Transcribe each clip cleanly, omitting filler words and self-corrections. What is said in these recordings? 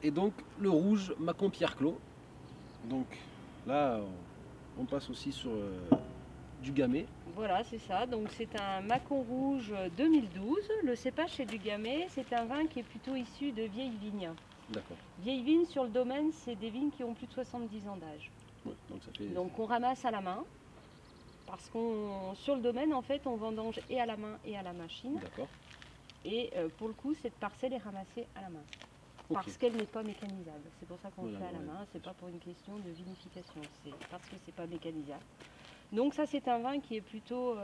Et donc le rouge, Mâcon Pierre Clos. Donc là, on passe aussi sur du gamay. Voilà, c'est ça. Donc c'est un Mâcon rouge 2012. Le cépage c'est du gamay. C'est un vin qui est plutôt issu de vieilles vignes. D'accord. Vieilles vignes sur le domaine, c'est des vignes qui ont plus de 70 ans d'âge. Ouais, donc ça fait. Donc on ramasse à la main. Parce qu'on sur le domaine, en fait, on vendange et à la main et à la machine. D'accord. Et pour le coup, cette parcelle est ramassée à la main. Ok. Parce qu'elle n'est pas mécanisable. C'est pour ça qu'on Voilà, le fait à la ouais. main. C'est pas pour une question de vinification. C'est parce que c'est pas mécanisable. Donc ça, c'est un vin qui est plutôt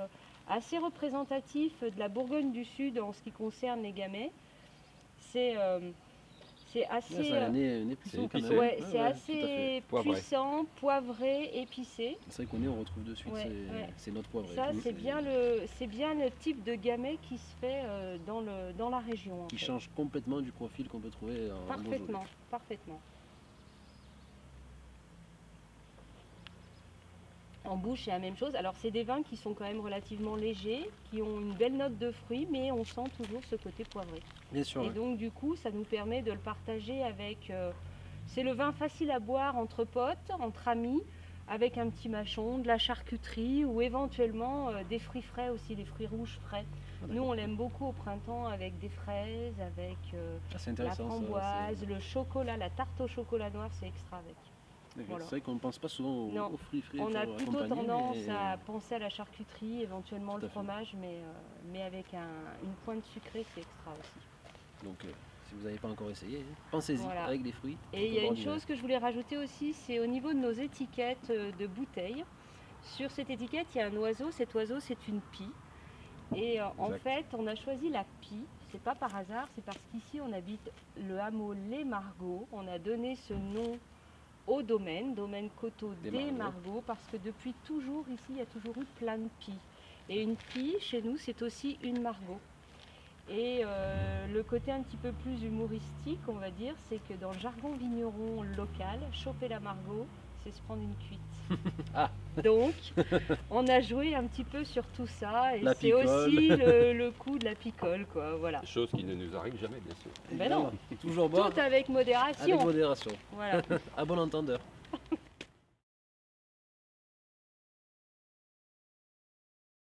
assez représentatif de la Bourgogne du Sud en ce qui concerne les gamay. C'est assez, Ouais, ça a un nez puissant quand épicé. même. ouais, Ouais, c'est ouais, assez Poivré. puissant, poivré, épicé. C'est vrai qu'on on retrouve de suite, Ouais, ouais. c'est notre poivre. Ça, c'est bien le type de gamay qui se fait dans la région. En Qui fait. change complètement du profil qu'on peut trouver en Beaujolais. Parfaitement, parfaitement. En bouche, c'est la même chose. Alors, c'est des vins qui sont quand même relativement légers, qui ont une belle note de fruits, mais on sent toujours ce côté poivré. Bien sûr. Et Ouais. donc, du coup, ça nous permet de le partager avec... c'est le vin facile à boire entre potes, entre amis, avec un petit mâchon, de la charcuterie ou éventuellement des fruits frais aussi, des fruits rouges frais. Nous, on l'aime beaucoup au printemps avec des fraises, avec C'est la intéressant. framboise, le chocolat, la tarte au chocolat noir, c'est extra avec. Voilà. C'est vrai qu'on ne pense pas souvent Non. aux fruits frais. On a pour plutôt accompagner, tendance mais- à penser à la charcuterie, éventuellement Tout le à fait. fromage, mais avec une pointe sucrée, c'est extra aussi. Donc, si vous n'avez pas encore essayé, pensez-y Voilà. avec des fruits. Et il y a une chose que je voulais rajouter aussi, c'est au niveau de nos étiquettes de bouteilles. Sur cette étiquette, il y a un oiseau. Cet oiseau, c'est une pie. Et en fait, on a choisi la pie. C'est pas par hasard, c'est parce qu'ici, on habite le hameau Les Margots. On a donné ce nom au domaine Coteau des Margots, parce que depuis toujours, ici, il y a toujours eu plein de pies. Et une pie, chez nous, c'est aussi une margot. Et le côté un petit peu plus humoristique, on va dire, c'est que dans le jargon vigneron local, choper la margot, c'est se prendre une cuite. Ah. Donc, on a joué un petit peu sur tout ça, et La c'est picole. aussi le coup de la picole, quoi, voilà. Chose qui ne nous arrive jamais, bien sûr. Ben non, Toujours boire tout avec modération. avec modération. Voilà. À bon entendeur.